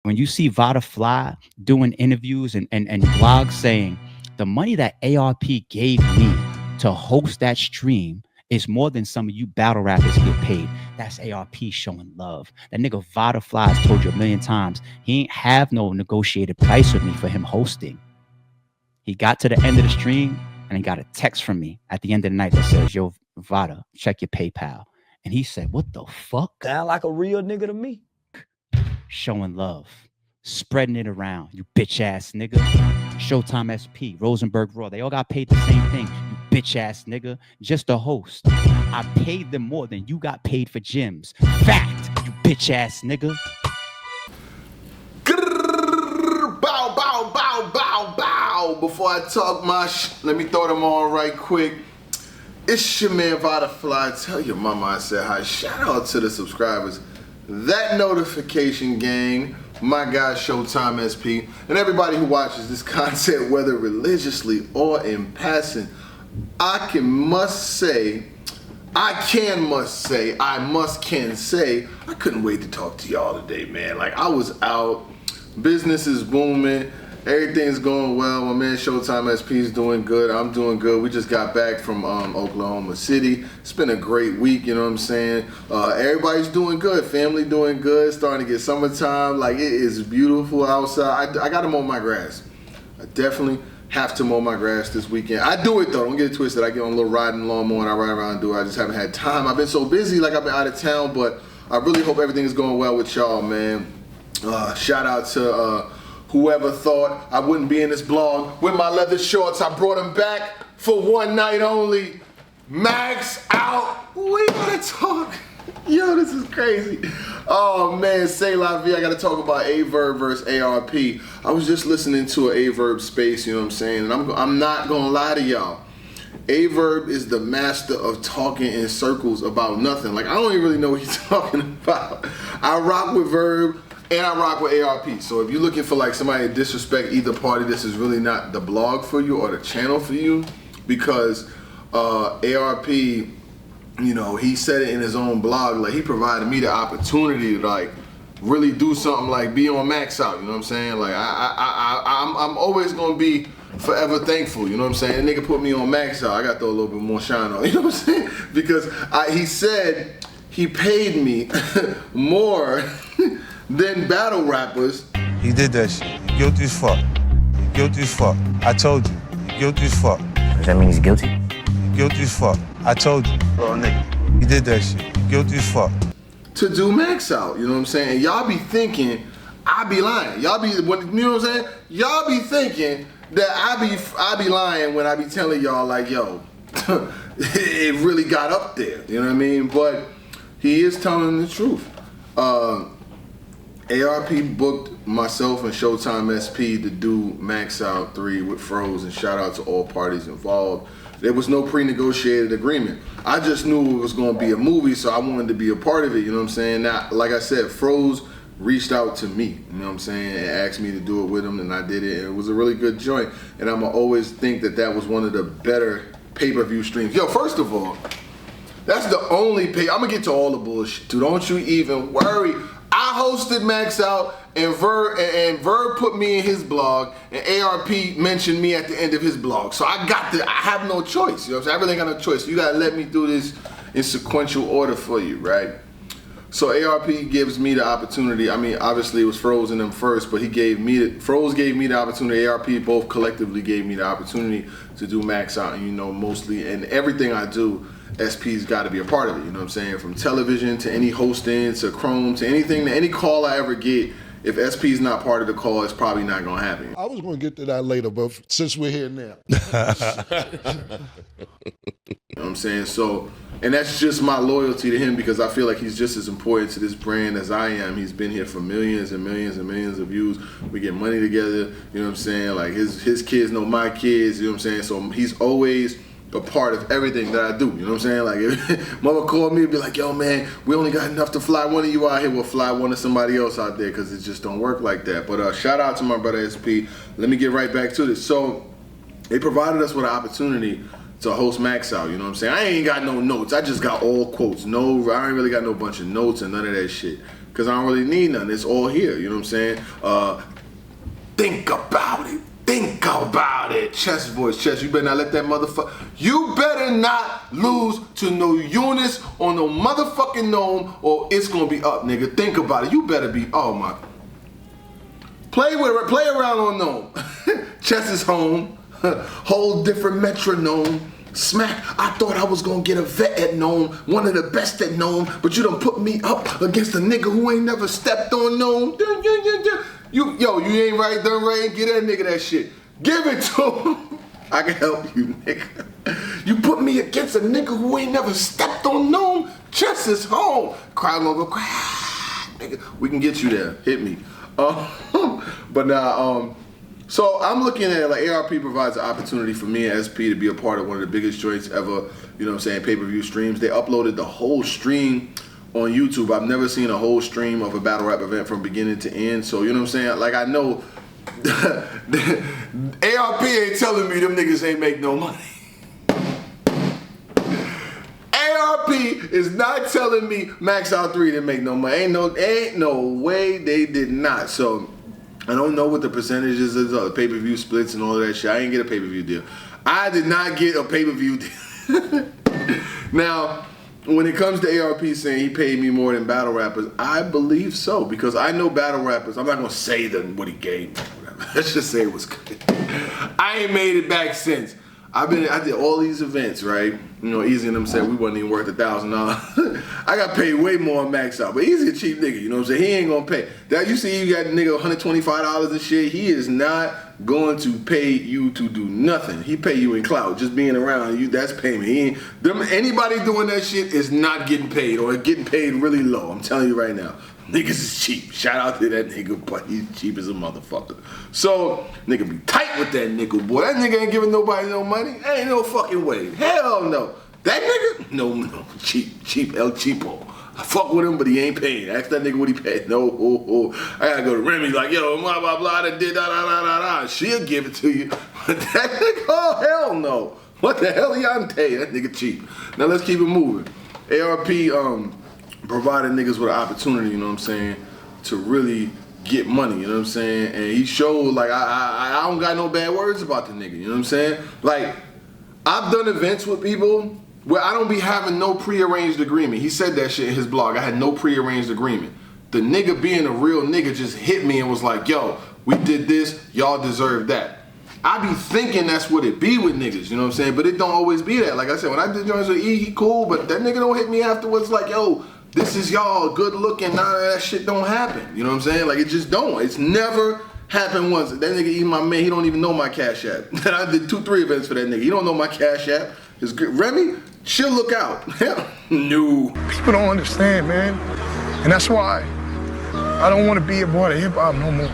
when you see Vada Fly doing interviews and blogs saying the money that ARP gave me to host that stream is more than some of you battle rappers get paid. That's ARP showing love. That nigga Vada Fly has told you a million times he ain't have no negotiated price with me for him hosting. He got to the end of the stream and he got a text from me at the end of the night that says, "Yo, Vada, check your PayPal." And he said, "What the fuck?" Sound like a real nigga to me. Showing love, spreading it around, you bitch ass nigga. Showtime SP, Rosenberg Raw, they all got paid the same thing, you bitch ass nigga. Just a host. I paid them more than you got paid for gyms. Fact, you bitch ass nigga. Bow, bow, bow, bow, bow. Before I talk my let me throw them on right quick. It's your man Vada Fly. Tell your mama I said hi. Shout out to the subscribers. That notification gang, my guy Showtime SP, and everybody who watches this content, whether religiously or in passing, I must say, I couldn't wait to talk to y'all today, man. Like, I was out, business is booming, everything's going well. My man Showtime SP is doing good. I'm doing good. We just got back from Oklahoma City. It's been a great week, you know what I'm saying? Everybody's doing good. Family doing good. Starting to get summertime. Like, it is beautiful outside. I got to mow my grass. I definitely have to mow my grass this weekend. I do it though. Don't get it twisted. I get on a little riding lawnmower and I ride around and do it. I just haven't had time. I've been so busy, like I've been out of town, but I really hope everything is going well with y'all, man. Shout out to whoever thought I wouldn't be in this blog with my leather shorts. I brought them back for one night only. Max out. We gotta talk. Yo, this is crazy. Oh man, say la vie. I gotta talk about Verb versus ARP. I was just listening to a Verb space, you know what I'm saying? And I'm not gonna lie to y'all. Verb is the master of talking in circles about nothing. Like, I don't even really know what he's talking about. I rock with Verb and I rock with ARP. So if you're looking for like somebody to disrespect either party, this is really not the blog for you or the channel for you, because ARP, you know, he said it in his own blog, like he provided me the opportunity to like really do something, like be on Max Out, you know what I'm saying? Like I'm always gonna be forever thankful, you know what I'm saying? The nigga put me on Max Out, I got to throw a little bit more shine on, you know what I'm saying? Because he said he paid me more than battle rappers. He did that shit. He guilty as fuck. He guilty as fuck. I told you. He guilty as fuck. Does that mean he's guilty? He guilty as fuck. I told you. Little nigga. He did that shit. He guilty as fuck. To do Max Out, you know what I'm saying? And y'all be thinking I be lying. Y'all be, you know what I'm saying? Y'all be thinking that I be lying when I be telling y'all like, yo, it really got up there, you know what I mean? But he is telling the truth. ARP booked myself and Showtime SP to do Max Out 3 with Froze, and shout out to all parties involved. There was no pre-negotiated agreement. I just knew it was gonna be a movie, so I wanted to be a part of it, you know what I'm saying? Now, like I said, Froze reached out to me, you know what I'm saying, and asked me to do it with him, and I did it, and it was a really good joint. And I'ma always think that that was one of the better pay-per-view streams. Yo, first of all, that's the only I'ma get to all the bullshit too, don't you even worry. I hosted Max Out, and Verb put me in his blog, and ARP mentioned me at the end of his blog. So I have no choice, you know what I'm saying? I really ain't got no choice. You gotta let me do this in sequential order for you, right? So ARP gives me the opportunity. I mean, obviously it was Froze and them first, but Froze gave me the opportunity. ARP both collectively gave me the opportunity to do Max Out, and you know, mostly, and everything I do, SP's got to be a part of it, you know what I'm saying? From television to any hosting to Chrome to anything, to any call I ever get, if SP's not part of the call, it's probably not going to happen. I was going to get to that later, but since we're here now. You know what I'm saying? So, and that's just my loyalty to him, because I feel like he's just as important to this brand as I am. He's been here for millions and millions and millions of views. We get money together, you know what I'm saying? Like his kids know my kids, you know what I'm saying? So he's always a part of everything that I do, you know what I'm saying? Like, if mama called me and be like, yo man, we only got enough to fly one of you out here, we'll fly one of somebody else out there, because it just don't work like that. But shout out to my brother SP. Let me get right back to this. So they provided us with an opportunity to host Max Out, you know what I'm saying? I ain't got no notes, I just got all quotes. No, I ain't really got no bunch of notes and none of that shit. because I don't really need none. It's all here. You know what I'm saying? Think about it. Think about it. Chess voice, Chess. You better not let that motherfucker. You better not lose to no Eunice or no motherfucking Gnome, or it's gonna be up, nigga. Think about it. You better be. Oh my. Play around on Gnome. Chess is home. Whole different metronome. Smack. I thought I was gonna get a vet at Gnome, one of the best at Gnome, but you done put me up against a nigga who ain't never stepped on Gnome. You ain't right, done right. Get that nigga that shit. Give it to him. I can help you, nigga. You put me against a nigga who ain't never stepped on Gnome. Chess is home. Crowd gonna go crack, nigga. We can get you there. Hit me. But now, so I'm looking at it like ARP provides an opportunity for me and SP to be a part of one of the biggest joints ever, you know what I'm saying, pay-per-view streams. They uploaded the whole stream on YouTube. I've never seen a whole stream of a battle rap event from beginning to end. So, you know what I'm saying? Like, I know ARP ain't telling me them niggas ain't make no money. ARP is not telling me Max Out 3 didn't make no money. Ain't no way they did not. So, I don't know what the percentages is of the pay-per-view splits and all of that shit. I didn't get a pay-per-view deal. I did not get a pay-per-view deal. Now, when it comes to ARP saying he paid me more than battle rappers, I believe so, because I know battle rappers. I'm not gonna say what he gave me. Whatever. Let's just say it was good. I ain't made it back since. I did all these events, right? You know, Easy and them said we wasn't even worth $1,000. I got paid way more on Max Out, but Easy a cheap nigga, you know what I'm saying? He ain't gonna pay. That you see, you got a nigga $125 and shit. He is not going to pay you to do nothing. He pay you in clout, just being around you. That's payment. Anybody doing that shit is not getting paid, or getting paid really low. I'm telling you right now. Niggas is cheap. Shout out to that nigga, but he's cheap as a motherfucker. So, nigga be tight with that nickel, boy. That nigga ain't giving nobody no money. Ain't no fucking way. Hell no. That nigga? No. Cheap El Cheapo. I fuck with him, but he ain't paying. Ask that nigga what he paid. No, I gotta go to Remy like, yo, blah, blah, blah, that did, da. She'll give it to you. But that nigga, oh, hell no. What the hell y'all pay? That nigga cheap. Now, let's keep it moving. ARP, provided niggas with an opportunity, you know what I'm saying, to really get money, you know what I'm saying? And he showed, like, I don't got no bad words about the nigga, you know what I'm saying? Like, I've done events with people where I don't be having no prearranged agreement. He said that shit in his blog. I had no prearranged agreement. The nigga being a real nigga just hit me and was like, yo, we did this, y'all deserve that. I be thinking that's what it be with niggas, you know what I'm saying? But it don't always be that. Like I said, when I did joints with E, he cool, but that nigga don't hit me afterwards like, yo, this is y'all good looking, none of that shit don't happen. You know what I'm saying? Like, it just don't. It's never happened once. That nigga, even my man, he don't even know my Cash App. I did 2-3 events for that nigga. He don't know my Cash App. It's good. Remy, she'll look out. No. People don't understand, man. And that's why I don't want to be a part of hip hop no more.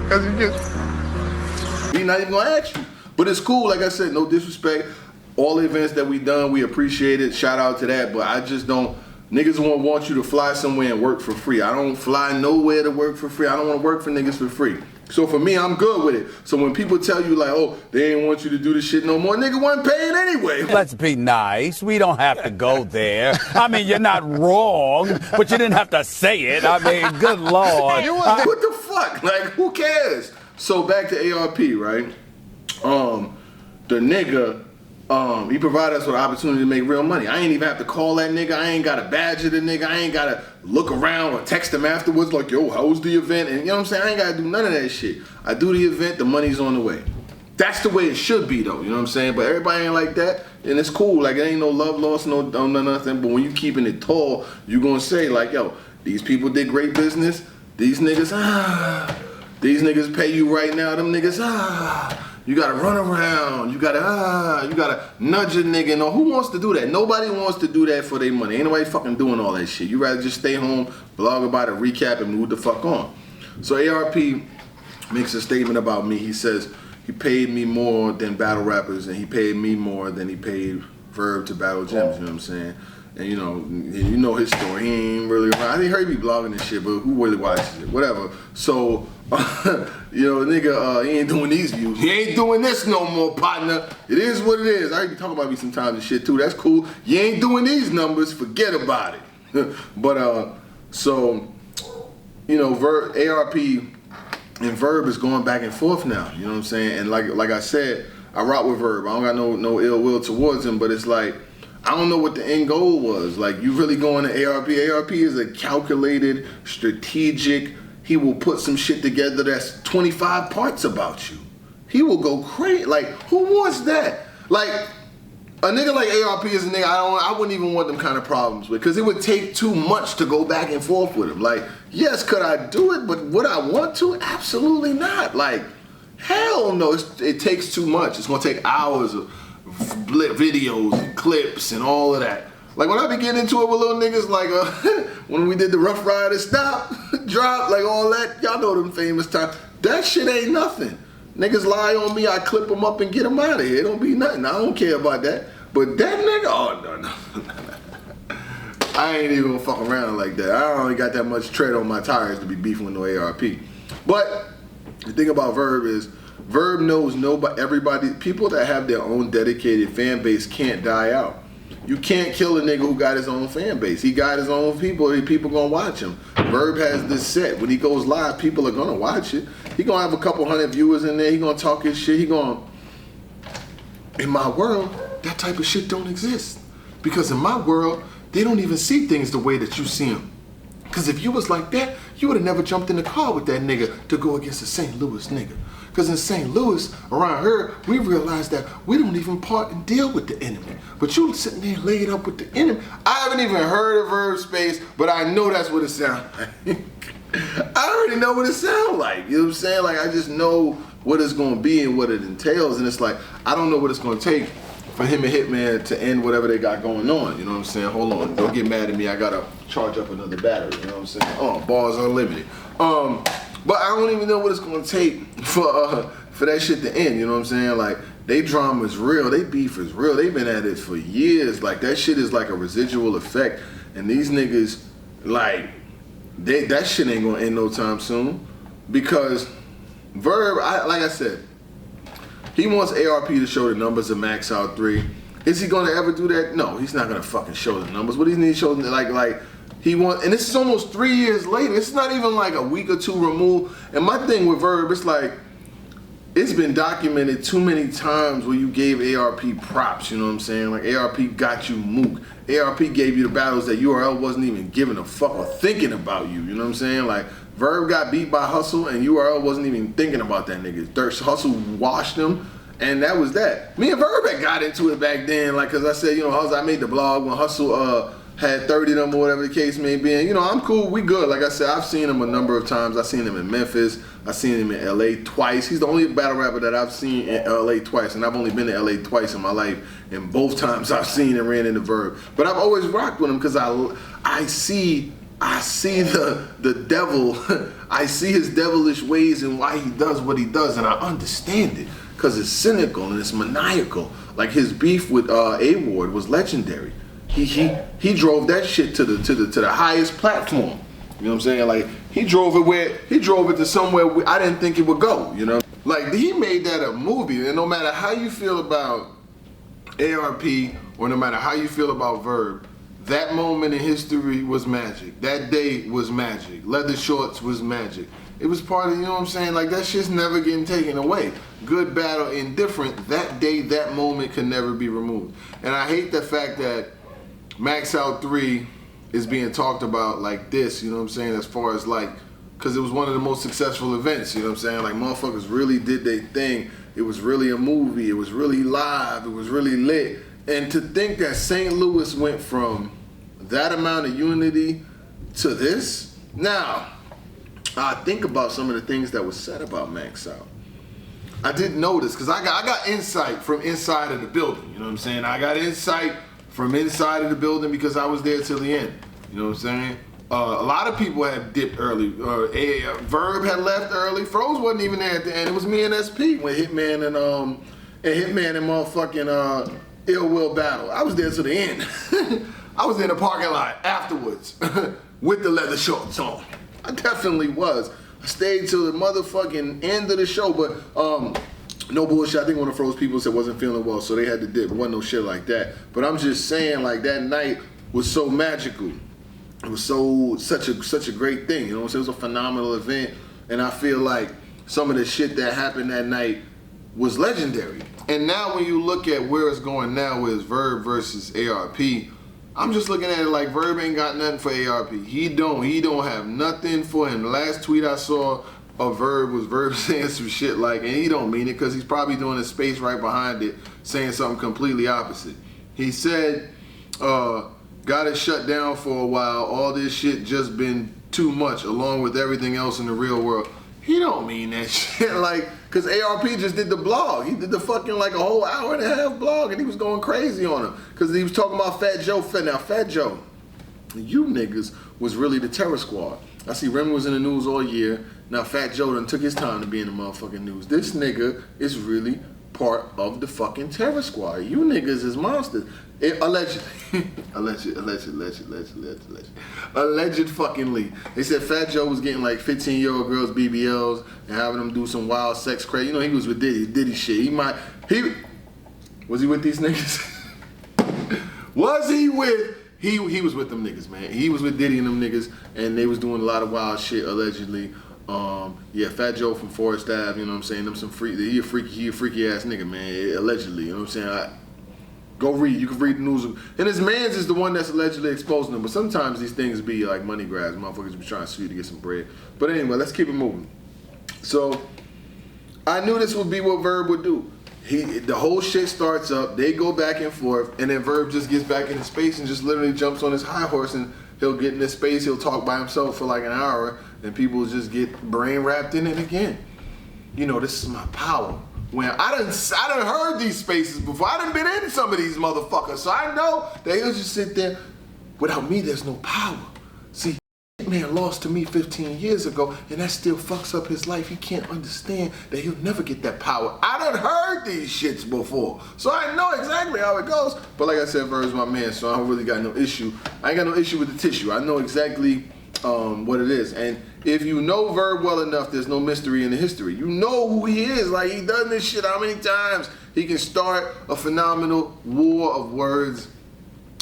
Because it just... He's not even gonna ask you. But it's cool, like I said, no disrespect. All the events that we done, we appreciate it. Shout out to that. But I just don't... Niggas won't want you to fly somewhere and work for free. I don't fly nowhere to work for free. I don't want to work for niggas for free. So for me, I'm good with it. So when people tell you like, oh, they ain't want you to do this shit no more, nigga wasn't paying anyway. Let's be nice. We don't have to go there. I mean, you're not wrong, but you didn't have to say it. I mean, good Lord. What the fuck? Like, who cares? So back to ARP, right? The nigga, he provided us with an opportunity to make real money. I ain't even have to call that nigga. I ain't got to badger the nigga. I ain't got to look around or text him afterwards like, yo, how was the event? And you know what I'm saying? I ain't got to do none of that shit. I do the event, the money's on the way. That's the way it should be though, you know what I'm saying? But everybody ain't like that, and it's cool. Like, there ain't no love lost, no nothing. But when you keeping it tall, you gonna say like, yo, these people did great business. These niggas, these niggas pay you right now. Them niggas, you gotta run around. You gotta nudge a nigga. No, who wants to do that? Nobody wants to do that for their money. Ain't nobody fucking doing all that shit. You rather just stay home, blog about it, recap, and move the fuck on. So ARP makes a statement about me. He says he paid me more than battle rappers, and he paid me more than he paid Verb to battle gems. You know what I'm saying? And you know his story. He ain't really around. I didn't hear he be blogging and shit, but who really watches it? Whatever. So, you know, nigga, he ain't doing these views. He ain't doing this no more, partner. It is what it is. I heard you talk about me sometimes and shit too. That's cool. You ain't doing these numbers. Forget about it. But so ARP and Verb is going back and forth now. You know what I'm saying? And like I said, I rock with Verb. I don't got no ill will towards him, but it's like, I don't know what the end goal was. Like, you really going to ARP? ARP is a calculated, strategic. He will put some shit together that's 25 parts about you. He will go crazy. Like, who wants that? Like, a nigga like ARP is a nigga I wouldn't even want them kind of problems with, because it would take too much to go back and forth with him. Like, yes, could I do it, but would I want to? Absolutely not. Like, hell no. It takes too much. It's gonna take hours of videos and clips and all of that. Like, when I be getting into it with little niggas, like when we did the Rough Rider stop, drop, like all that, y'all know them famous times. That shit ain't nothing. Niggas lie on me, I clip them up and get them out of here. It don't be nothing. I don't care about that. But that nigga, oh no. I ain't even gonna fuck around like that. I don't got that much tread on my tires to be beefing with no ARP. But the thing about Verb is, Verb knows everybody, people that have their own dedicated fan base can't die out. You can't kill a nigga who got his own fan base. He got his own people, and people gonna watch him. Verb has this set. When he goes live, people are gonna watch it. He gonna have a couple hundred viewers in there. He gonna talk his shit. He gonna, in my world, that type of shit don't exist. Because in my world, they don't even see things the way that you see them. Because if you was like that, you would have never jumped in the car with that nigga to go against a St. Louis nigga. Because in St. Louis, around here, we realized that we don't even part and deal with the enemy. But you sitting there laid up with the enemy. I haven't even heard of Verb Space, but I know that's what it sounds like. I already know what it sounds like. You know what I'm saying? Like, I just know what it's going to be and what it entails. And it's like, I don't know what it's going to take for him and Hitman to end whatever they got going on. You know what I'm saying? Hold on. Don't get mad at me. I got to charge up another battery. You know what I'm saying? Oh, bars unlimited. But I don't even know what it's gonna take for that shit to end. You know what I'm saying? Like, they drama is real, they beef is real. They've been at it for years. Like, that shit is like a residual effect. And these niggas, like, that shit ain't gonna end no time soon. Because Verb, like I said, he wants ARP to show the numbers of Max Out 3. Is he gonna ever do that? No, he's not gonna fucking show the numbers. What he needs to show, like. He wants, and this is almost 3 years later. It's not even like a week or two removed. And my thing with Verb, it's like, it's been documented too many times where you gave ARP props, you know what I'm saying? Like, ARP got you mook. ARP gave you the battles that URL wasn't even giving a fuck or thinking about you, you know what I'm saying? Like, Verb got beat by Hustle and URL wasn't even thinking about that nigga. Hustle washed him, and that was that. Me and Verb had got into it back then, like, cause I said, you know, I made the blog when Hustle, had 30 of them or whatever the case may be. And, you know, I'm cool, we good. Like I said, I've seen him a number of times. I've seen him in Memphis. I've seen him in LA twice. He's the only battle rapper that I've seen in LA twice. And I've only been to LA twice in my life. And both times I've seen and ran into Verb. But I've always rocked with him because I see the devil. I see his devilish ways and why he does what he does. And I understand it because it's cynical and it's maniacal. Like, his beef with A-Ward was legendary. He drove that shit to the highest platform. You know what I'm saying? Like, he drove it to somewhere I didn't think it would go, you know? Like, he made that a movie, and no matter how you feel about ARP or no matter how you feel about Verb, that moment in history was magic. That day was magic. Leather Shorts was magic. It was part of, you know what I'm saying? Like, that shit's never getting taken away. Good, bad, or indifferent, that day, that moment can never be removed. And I hate the fact that Max Out 3 is being talked about like this, you know what I'm saying, as far as like, because it was one of the most successful events, you know what I'm saying, like, motherfuckers really did their thing. It was really a movie, it was really live, it was really lit. And to think that St. Louis went from that amount of unity to this, now, I think about some of the things that was said about Max Out. I didn't notice, because I got insight from inside of the building, you know what I'm saying, I got insight from inside of the building because I was there till the end. You know what I'm saying? A lot of people had dipped early. Verb had left early. Froze wasn't even there at the end. It was me and SP when Hitman and motherfucking Ill Will battle. I was there till the end. I was in the parking lot afterwards with the leather shorts on. I definitely was. I stayed till the motherfucking end of the show, but no bullshit, I think one of Fro's people said wasn't feeling well, so they had to dip. It wasn't no shit like that. But I'm just saying, like, that night was so magical. it was such a great thing. You know what I'm saying? It was a phenomenal event, and I feel like some of the shit that happened that night was legendary. And now when you look at where it's going now with Verb versus ARP, I'm just looking at it like Verb ain't got nothing for ARP. He don't have nothing for him. The last tweet I saw of Verb was Verb saying some shit like, and he don't mean it because he's probably doing a space right behind it saying something completely opposite. He said, got it shut down for a while. All this shit just been too much along with everything else in the real world. He don't mean that shit, like, cause ARP just did the blog. He did the fucking like a whole hour and a half blog, and he was going crazy on him, cause he was talking about Fat Joe. Now Fat Joe, you niggas was really the terror squad. I see Remy was in the news all year. Now Fat Joe done took his time to be in the motherfucking news. This nigga is really part of the fucking terror squad. You niggas is monsters. Alleged fuckingly. They said Fat Joe was getting like 15-year-old girls BBLs and having them do some wild sex crazy. You know, he was with Diddy shit. Was he with these niggas? Was he with? He was with them niggas, man. He was with Diddy and them niggas, and they was doing a lot of wild shit allegedly. Yeah, Fat Joe from Forest Ave, you know what I'm saying? He a freaky ass nigga, man. Allegedly, you know what I'm saying? Go read. You can read the news. And his mans is the one that's allegedly exposing them. But sometimes these things be like money grabs. Motherfuckers be trying to sue you to get some bread. But anyway, let's keep it moving. So I knew this would be what Verb would do. The whole shit starts up. They go back and forth, and then Verb just gets back into space and just literally jumps on his high horse, and he'll get in this space. He'll talk by himself for like an hour, and people just get brain wrapped in it again. You know, this is my power. When I done heard these spaces before. I done been in some of these motherfuckers, so I know that he'll just sit there. Without me, there's no power. See, man lost to me 15 years ago, and that still fucks up his life. He can't understand that he'll never get that power. I done heard these shits before, so I know exactly how it goes. But like I said, Verb's my man, so I don't really got no issue. I ain't got no issue with the tissue. I know exactly what it is. And if you know Verb well enough, there's no mystery in the history. You know who he is. Like, he done this shit how many times? He can start a phenomenal war of words.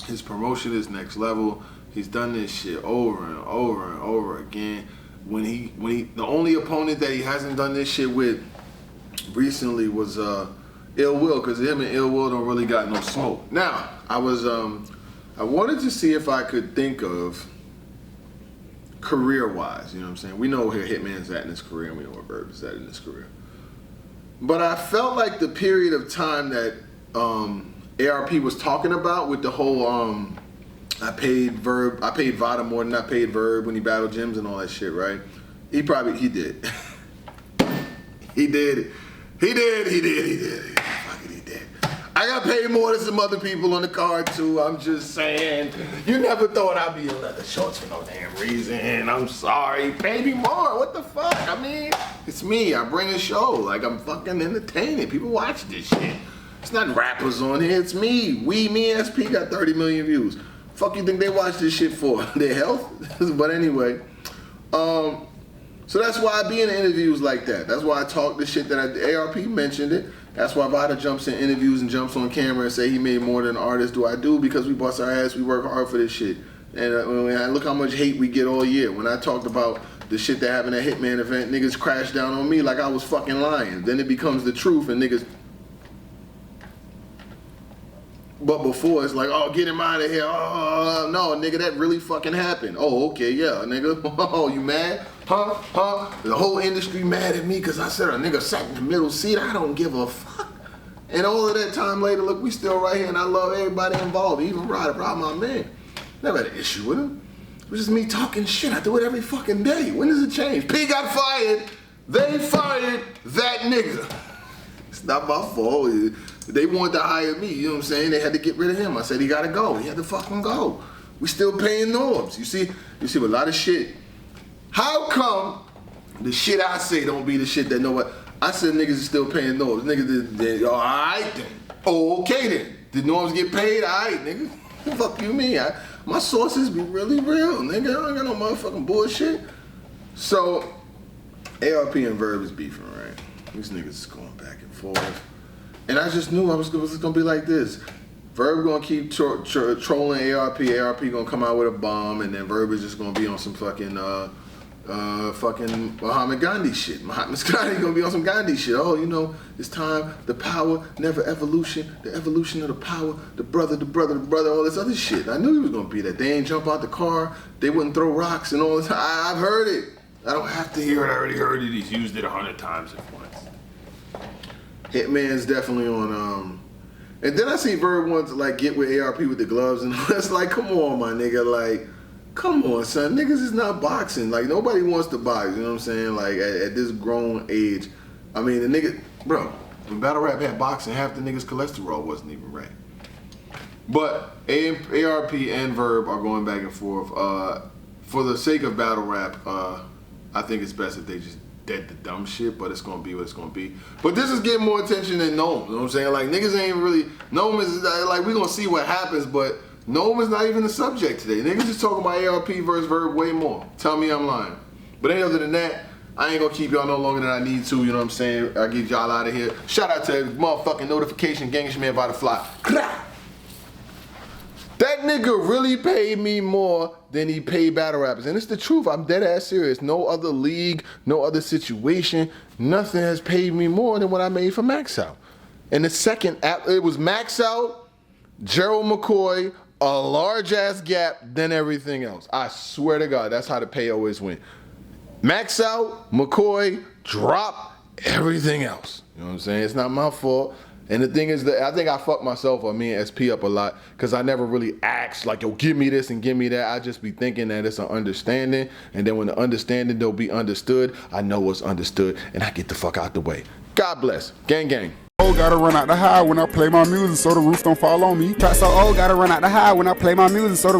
His promotion is next level. He's done this shit over and over and over again. When he the only opponent that he hasn't done this shit with recently was Ill Will, because him and Ill Will don't really got no smoke. Now, I wanted to see if I could think of career-wise, you know what I'm saying? We know where Hitman's at in his career, and we know where Verb is at in his career. But I felt like the period of time that ARP was talking about with the whole I paid Vada more than I paid Verb when he battled gyms and all that shit, right? He did. He did. Fucking he did. I got paid more than some other people on the card too. I'm just saying. You never thought I'd be in leather shorts for no damn reason. I'm sorry. Pay me more. What the fuck? I mean, it's me. I bring a show. Like, I'm fucking entertaining. People watch this shit. It's not rappers on here. It's me. Me and SP got 30 million views. Fuck you think they watch this shit for? Their health? But anyway, so that's why I be in interviews like that. That's why I talk the shit that ARP mentioned it. That's why Vada jumps in interviews and jumps on camera and say he made more than an artist do I do, because we bust our ass, we work hard for this shit. And look how much hate we get all year. When I talked about the shit that happened at Hitman event, niggas crashed down on me like I was fucking lying. Then it becomes the truth and niggas. But before it's like, oh, get him out of here. Oh, no, nigga, that really fucking happened. Oh, okay, yeah, nigga. Oh, you mad? Huh? The whole industry mad at me because I said a nigga sat in the middle seat. I don't give a fuck. And all of that time later, look, we still right here, and I love everybody involved, even Ryder, my man. Never had an issue with him. It was just me talking shit. I do it every fucking day. When does it change? P got fired. They fired that nigga. It's not my fault. They wanted to hire me, you know what I'm saying? They had to get rid of him. I said he gotta go. He had to fucking go. We still paying norms. You see a lot of shit. How come the shit I say don't be the shit that nobody? I said niggas is still paying norms. Niggas did, all right then. Oh, okay then. Did norms get paid? All right, nigga. Fuck you mean? My sources be really real, nigga. I don't got no motherfucking bullshit. So, ARP and Verb is beefing, right? These niggas is going back and forth. And I just knew I was gonna be like this. Verb gonna keep trolling ARP. ARP gonna come out with a bomb, and then Verb is just gonna be on some fucking fucking Muhammad Gandhi shit. Muhammad Gandhi gonna be on some Gandhi shit. Oh, you know, it's time. The power, never evolution. The evolution of the power. The brother. All this other shit. I knew he was gonna be that. They ain't jump out the car. They wouldn't throw rocks and all this. I've heard it. I don't have to hear it. I already heard it. He's used it 100 times at once. Hitman's definitely on. And then I see Verb wants to like get with ARP with the gloves, and it's like, come on, my nigga, like. Come on, son. Niggas is not boxing. Like, nobody wants to box. You know what I'm saying? Like, at this grown age. I mean, the nigga... Bro, when battle rap had boxing, half the niggas' cholesterol wasn't even right. But ARP and Verb are going back and forth. For the sake of battle rap, I think it's best if they just dead the dumb shit, but it's going to be what it's going to be. But this is getting more attention than Naaaah. You know what I'm saying? Like, niggas ain't really... Naaaah is... Like, we going to see what happens, but... Naaaah is not even the subject today. Niggas just talking about ARP versus Verb way more. Tell me I'm lying. But any other than that, I ain't gonna keep y'all no longer than I need to, you know what I'm saying? I'll get y'all out of here. Shout out to motherfucking notification gang, man, Vada fly. That nigga really paid me more than he paid battle rappers. And it's the truth, I'm dead ass serious. No other league, no other situation, nothing has paid me more than what I made for Max Out. And the second, it was Max Out, Gerald McCoy, a large ass gap, then everything else. I swear to God, that's how the pay always went. Max Out, McCoy, drop, everything else. You know what I'm saying? It's not my fault. And the thing is that I think I fucked myself or me and SP up a lot because I never really asked like, yo, give me this and give me that. I just be thinking that it's an understanding. And then when the understanding don't be understood, I know what's understood and I get the fuck out the way. God bless. Gang, gang. Oh, gotta run out the high when I play my music so the roof don't fall on me. Trap so old, gotta run out the high when I play my music so the